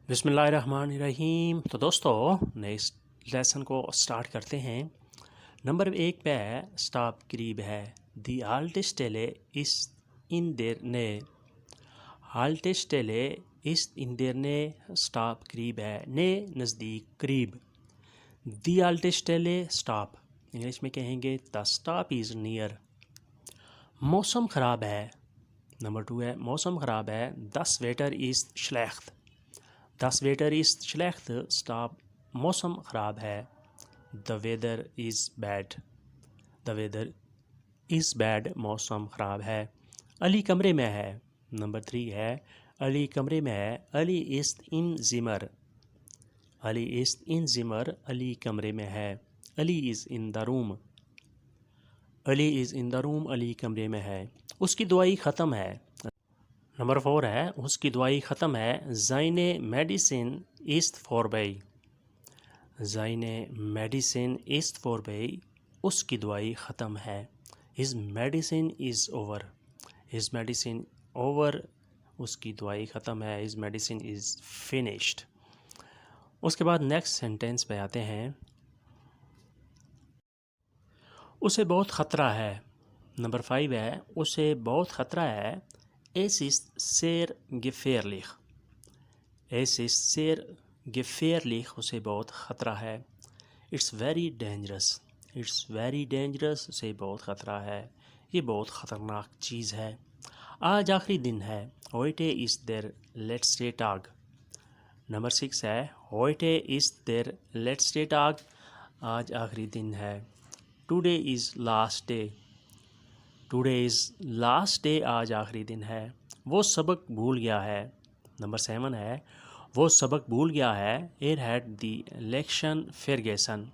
बिस्मिल्लाहिर्रहमानिर्रहीम। तो दोस्तों, नए लेसन को स्टार्ट करते हैं। नंबर 1 पे है स्टॉप करीब है। दी हाल्टेस्टेले इस इन देर ने। हाल्टेस्टेले इस इन देर ने स्टॉप करीब है। ने नज़दीक, करीब। दी हाल्टेस्टेले स्टॉप, इंग्लिश में कहेंगे द स्टॉप इज़ नियर। मौसम ख़राब है। नंबर 2 है मौसम ख़राब है। दस वेटर इज़ श्लेख्त। दस वेटर इज़ श्लेख्त स्टॉप, मौसम ख़राब है। The weather is bad. The weather is bad, मौसम ख़राब है। अली कमरे में है। नंबर 3 है अली कमरे में है। अली इज़ इन ज़िमर। अली इज़ इन ज़िमर, अली कमरे में है। Ali is in the room. Ali is in the room, Ali कमरे में है। उसकी दवाई ख़त्म है। नंबर 4 है उसकी दवाई ख़त्म है। ज़ाइने मेडिसिन इज़ फॉरबाई। ज़ाइने मेडिसिन इज़ फॉरबाई, उसकी दवाई ख़त्म है। His medicine is over. His medicine over, उसकी दवाई ख़त्म है। His medicine is finished. उसके बाद नेक्स्ट सेंटेंस पे आते हैं। उसे बहुत ख़तरा है। नंबर 5 है उसे बहुत ख़तरा है। एस इज़ सेर gefährlich। एस इज़ सेर gefährlich, उसे बहुत ख़तरा है। It's very dangerous. It's very dangerous, उसे बहुत ख़तरा है। ये बहुत ख़तरनाक चीज़ है। आज आखिरी दिन है। होइटे इज़ देर लेट्सटे टाग। नंबर 6 है होइटे इज़ देर लेट्सटे टाग, आज आखिरी दिन है। Today is last day. Today is last day, आज आखिरी दिन है। वो सबक भूल गया है। नंबर 7 है वो सबक भूल गया है। एर हैड दी लेक्शन फेरगेसन।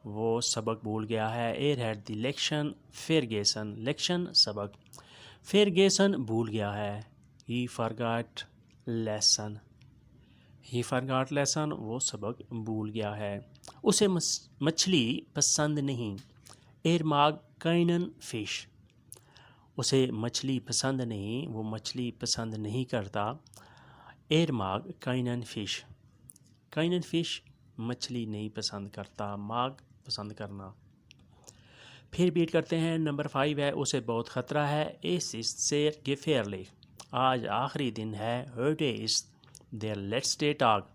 वो सबक भूल गया है। एर हैड दी लेक्शन फेरगेसन, लेक्शन सबक। फेरगेसन भूल गया है। ही फॉरगॉट लेसन। ही फॉरगॉट लेसन, वो सबक भूल गया है। उसे मछली पसंद नहीं। एर माग काइनन फिश। उसे मछली पसंद नहीं, वो मछली पसंद नहीं करता। एर माग काइनन फिश। काइनन फिश, मछली नहीं पसंद करता। माग, पसंद करना। फिर बीट करते हैं। नंबर 5 है उसे बहुत ख़तरा है। एस इज़ सेर gefährlich, आज आखिरी दिन है। heute इज़ देर लेट्सटे टाग,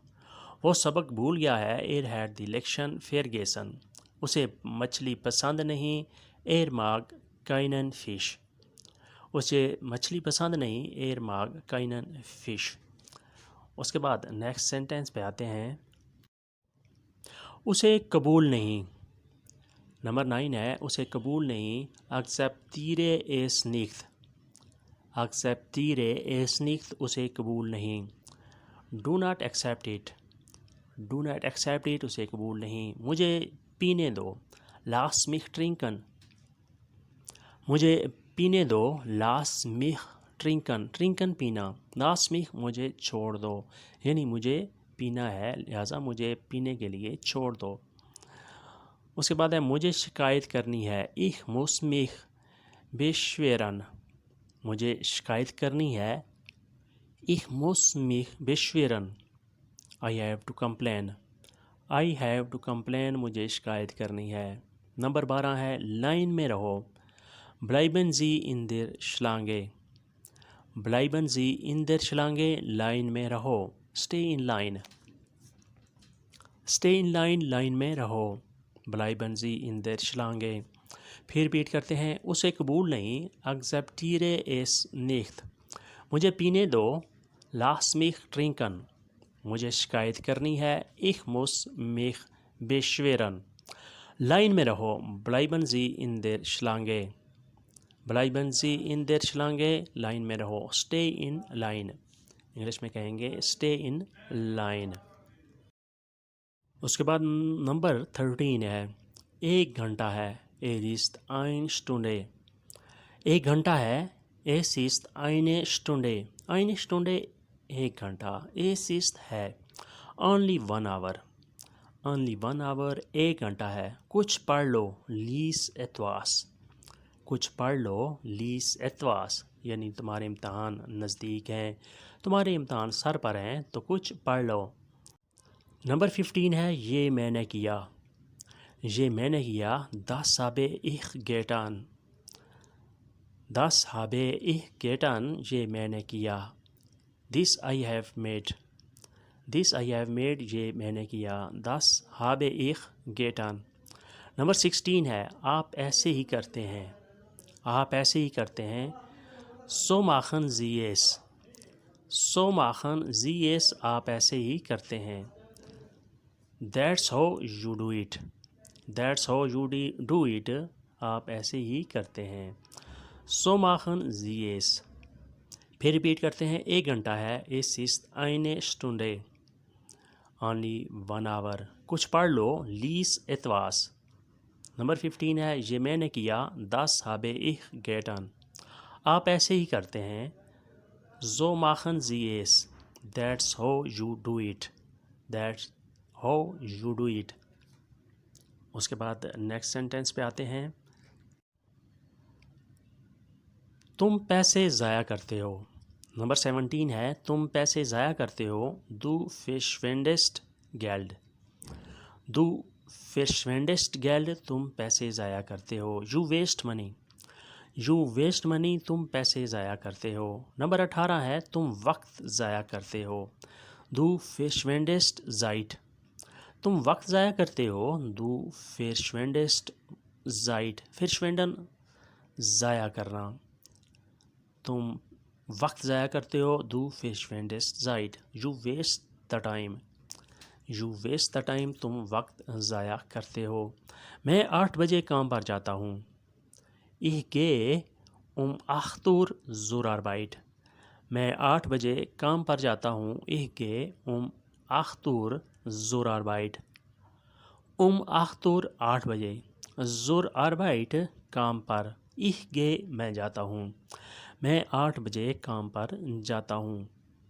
वो सबक भूल गया है। एर हैड द लेक्शन फेरगेसन, उसे मछली पसंद नहीं। एर माग काइनन फिश, उसे मछली पसंद नहीं। एर माग काइनन फिश। उसके बाद नेक्स्ट सेंटेंस पे आते हैं। उसे कबूल नहीं। नंबर 9 है उसे कबूल नहीं। एक्सेप्टीरे एस निख्त। एक्सेप्टीरे एस निख्त, उसे कबूल नहीं। Do not accept it. Do not accept it, उसे कबूल नहीं। मुझे पीने दो। लास मिख ट्रिंकन, मुझे पीने दो। लास मिख ट्रिंकन, ट्रिंकन पीना। लास मिख, मुझे छोड़ दो, यानी मुझे पीना है, लिहाजा मुझे पीने के लिए छोड़ दो। उसके बाद है मुझे शिकायत करनी है। इख मुस्मिख बेश्वेरन, मुझे शिकायत करनी है। इख मुस्मिख बेश्वेरन, I have to complain. I have to complain, मुझे शिकायत करनी है। नंबर 12 है लाइन में रहो। ब्लाइबन जी इन देर श्लांगे। ब्लाइबन जी इन देर श्लांगे, लाइन में रहो। Stay in line. Stay in line, line में रहो। ब्लाइबन जी इन देर श्लांगे। फिर रिपीट करते हैं। उसे कबूल नहीं। एक्सेप्टीरे एस निख्त, मुझे पीने दो। लास मिख ट्रिंकन, मुझे शिकायत करनी है। इख मुस मिख बेश्वेरन, लाइन में रहो। ब्लाइबन जी इन देर श्लांगे। ब्लाइबन जी इन देर श्लांगे, लाइन में रहो। स्टे इन लाइन, इंग्लिश में कहेंगे स्टे इन लाइन। उसके बाद नंबर 13 है 1 घंटा है। S is ein Stunde। 1 घंटा है। S is eine Stunde। eine Stunde, 1 घंटा। एस इज़ है। only 1 hour। only 1 hour, 1 घंटा है। कुछ पढ़ लो। Lease etwas। کچھ پڑھ لو. لیس اتواس یعنی تمہارے امتحان نزدیک ہیں, تمہارے امتحان سر پر ہیں تو کچھ پڑھ لو. نمبر 15 ہے یہ میں نے کیا. یہ میں نے کیا. Das habe ich getan. Das habe ich getan. یہ میں نے کیا. This I have made. This I have made. یہ میں نے کیا. Das habe ich getan. Number 16 ہے آپ ایسے ہی کرتے ہیں. آپ ایسے ہی کرتے ہیں. So machen Sie es. So machen Sie es. آپ ایسے ہی کرتے ہیں. That's how you do it. That's how you do it. آپ ایسے ہی کرتے ہیں. So machen Sie es. پھر ریپیٹ کرتے ہیں. 1 گھنٹہ ہے. Es ist eine Stunde. Only 1 hour. کچھ پڑھ لو. Lies etwas. نمبر 15 ہے یہ میں نے کیا. Das habe ich getan. آپ ایسے ہی کرتے ہیں. So machen Sie es. That's how you do it. That's how you do it. اس کے بعد نیکسٹ سینٹینس پہ آتے ہیں. تم پیسے ضائع کرتے ہو. نمبر 17 ہے تم پیسے ضائع کرتے ہو. Du verschwendest Geld. Du verschwendest Geld. تم پیسے ضائع کرتے ہو. You waste money. You waste money. تم پیسے ضائع کرتے ہو. نمبر 18 ہے تم وقت ضائع کرتے ہو. Du verschwendest Zeit. تم وقت ضائع کرتے ہو. Du verschwendest Zeit. verschwenden ضائع کرنا. تم وقت ضائع کرتے ہو. Du verschwendest Zeit. You waste the time. You waste the time. تم وقت ضائع کرتے ہو. میں 8 بجے کام پر جاتا ہوں. Ich gehe um 8 Uhr zur Arbeit. میں 8 بجے کام پر جاتا ہوں. Ich gehe um 8 Uhr zur Arbeit. 8 Uhr 8 بجے. zur Arbeit کام پر. Ich gehe میں جاتا ہوں. میں 8 بجے کام پر جاتا ہوں.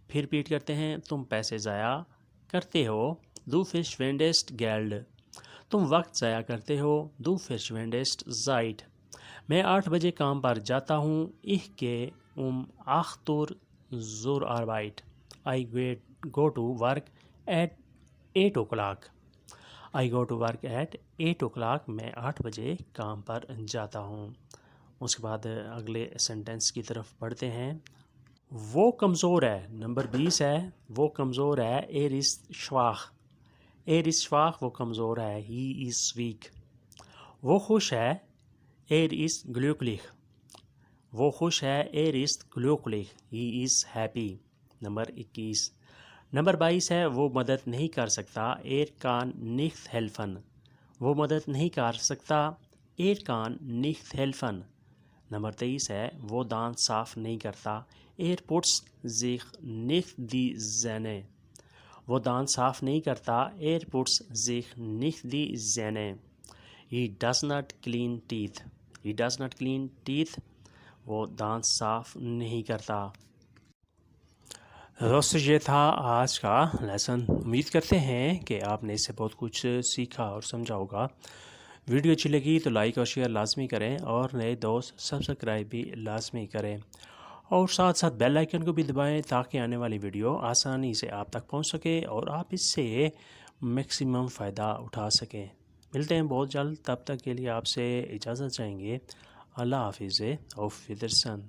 پھر ریپیٹ کرتے ہیں. تم پیسے ضائع کرتے ہو. Du verschwendest Geld. تم وقت ضائع کرتے ہو. Du verschwendest Zeit. میں 8 بجے کام پر جاتا ہوں. Ich gehe um 8 Uhr zur Arbeit. I go to work at 8 o'clock. I go to work at 8 o'clock. میں 8 بجے کام پر جاتا ہوں. اس کے بعد اگلے سینٹینس کی طرف پڑھتے ہیں. وہ کمزور ہے. نمبر 20 ہے وہ کمزور ہے. Er ist schwach. Er ist schwach. وہ کمزور ہے. He is weak. وہ خوش ہے. Er ist glücklich. وہ خوش ہے. Er ist glücklich. He is happy. Number 21. Number 22 ہے وہ مدد نہیں کر سکتا. Er kann nicht helfen. وہ مدد نہیں کر سکتا. Er kann nicht helfen. Number 23 ہے وہ دانت صاف نہیں کرتا. Er putzt sich nicht die Zähne. وہ دانت صاف نہیں کرتا. Er putzt sich nicht die Zähne. He does not clean teeth. He does not clean teeth. وہ دانت صاف نہیں کرتا. دوستو یہ تھا آج کا لیسن. امید کرتے ہیں کہ آپ نے اس سے بہت کچھ سیکھا اور سمجھا ہوگا. ویڈیو اچھی لگی تو لائک اور شیئر لازمی کریں اور نئے دوست سبسکرائب بھی لازمی کریں اور ساتھ ساتھ بیل آئیکن کو بھی دبائیں تاکہ آنے والی ویڈیو آسانی سے آپ تک پہنچ سکے اور آپ اس سے میکسیمم فائدہ اٹھا سکیں. ملتے ہیں بہت جلد. تب تک کے لیے آپ سے اجازت چاہیں گے. اللہ حافظ. auf Wiedersehen.